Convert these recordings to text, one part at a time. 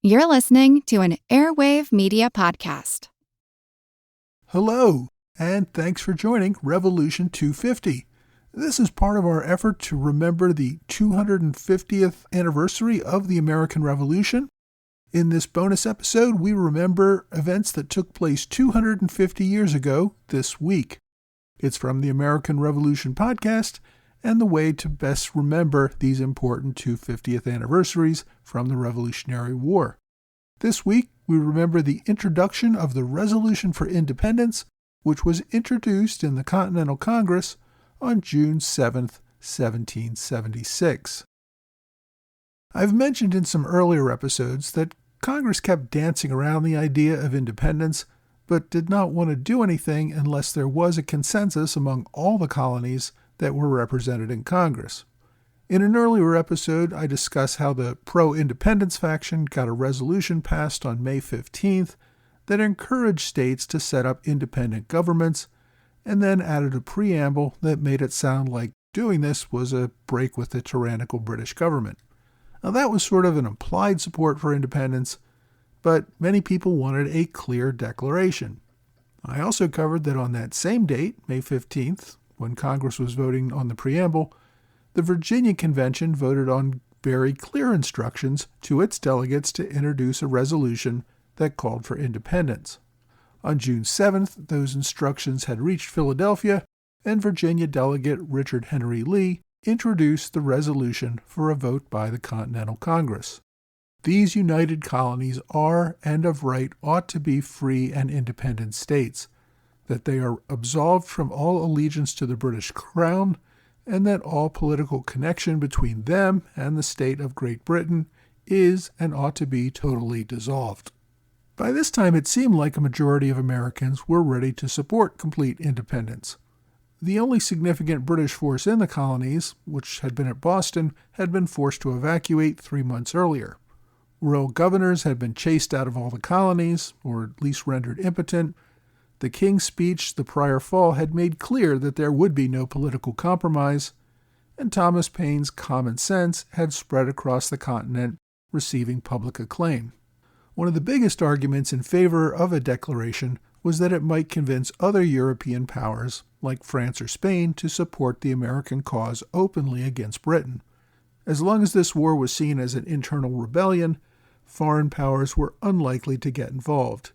You're listening to an Airwave Media Podcast. Hello, and thanks for joining Revolution 250. This is part of our effort to remember the 250th anniversary of the American Revolution. In this bonus episode, we remember events that took place 250 years ago this week. It's from the American Revolution podcast and the way to best remember these important 250th anniversaries from the Revolutionary War. This week, we remember the introduction of the Resolution for Independence, which was introduced in the Continental Congress on June 7, 1776. I've mentioned in some earlier episodes that Congress kept dancing around the idea of independence, but did not want to do anything unless there was a consensus among all the colonies that were represented in Congress. In an earlier episode, I discussed how the pro-independence faction got a resolution passed on May 15th that encouraged states to set up independent governments, and then added a preamble that made it sound like doing this was a break with the tyrannical British government. Now that was sort of an implied support for independence, but many people wanted a clear declaration. I also covered that on that same date, May 15th, when Congress was voting on the preamble, the Virginia Convention voted on very clear instructions to its delegates to introduce a resolution that called for independence. On June 7th, those instructions had reached Philadelphia, and Virginia Delegate Richard Henry Lee introduced the resolution for a vote by the Continental Congress. These united colonies are, and of right, ought to be free and independent states, that they are absolved from all allegiance to the British Crown, and that all political connection between them and the state of Great Britain is and ought to be totally dissolved. By this time, it seemed like a majority of Americans were ready to support complete independence. The only significant British force in the colonies, which had been at Boston, had been forced to evacuate 3 months earlier. Royal governors had been chased out of all the colonies, or at least rendered impotent. The King's speech the prior fall had made clear that there would be no political compromise, and Thomas Paine's common sense had spread across the continent, receiving public acclaim. One of the biggest arguments in favor of a declaration was that it might convince other European powers, like France or Spain, to support the American cause openly against Britain. As long as this war was seen as an internal rebellion, foreign powers were unlikely to get involved.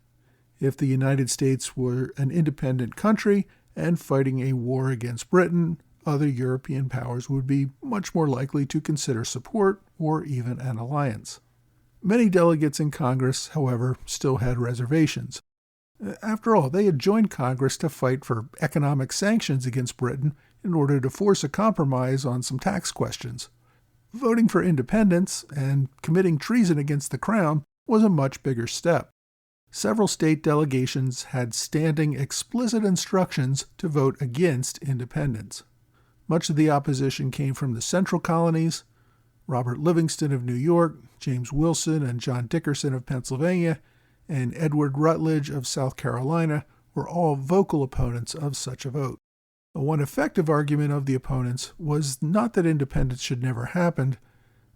If the United States were an independent country and fighting a war against Britain, other European powers would be much more likely to consider support or even an alliance. Many delegates in Congress, however, still had reservations. After all, they had joined Congress to fight for economic sanctions against Britain in order to force a compromise on some tax questions. Voting for independence and committing treason against the Crown was a much bigger step. Several state delegations had standing explicit instructions to vote against independence. Much of the opposition came from the central colonies. Robert Livingston of New York, James Wilson and John Dickerson of Pennsylvania, and Edward Rutledge of South Carolina were all vocal opponents of such a vote. One effective argument of the opponents was not that independence should never happen.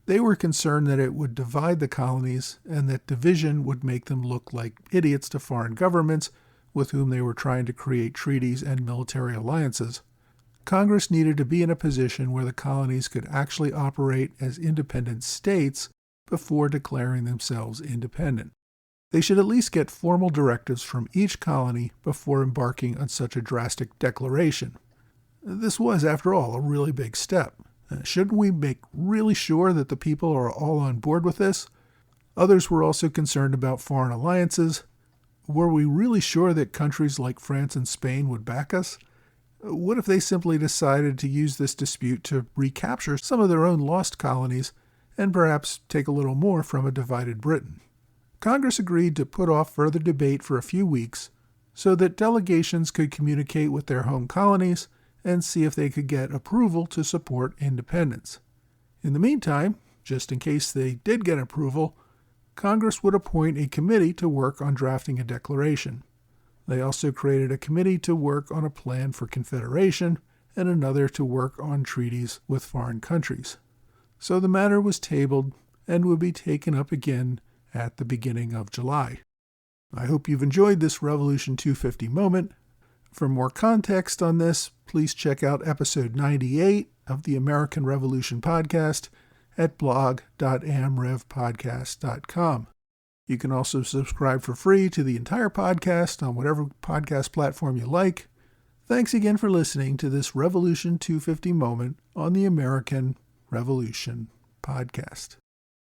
They were concerned that it would divide the colonies and that division would make them look like idiots to foreign governments with whom they were trying to create treaties and military alliances. Congress needed to be in a position where the colonies could actually operate as independent states before declaring themselves independent. They should at least get formal directives from each colony before embarking on such a drastic declaration. This was, after all, a really big step. Shouldn't we make really sure that the people are all on board with this? Others were also concerned about foreign alliances. Were we really sure that countries like France and Spain would back us? What if they simply decided to use this dispute to recapture some of their own lost colonies and perhaps take a little more from a divided Britain? Congress agreed to put off further debate for a few weeks so that delegations could communicate with their home colonies and see if they could get approval to support independence. In the meantime, just in case they did get approval, Congress would appoint a committee to work on drafting a declaration. They also created a committee to work on a plan for confederation and another to work on treaties with foreign countries. So the matter was tabled and would be taken up again at the beginning of July. I hope you've enjoyed this Revolution 250 moment. For more context on this, please check out episode 98 of the American Revolution podcast at blog.amrevpodcast.com. You can also subscribe for free to the entire podcast on whatever podcast platform you like. Thanks again for listening to this Revolution 250 moment on the American Revolution podcast.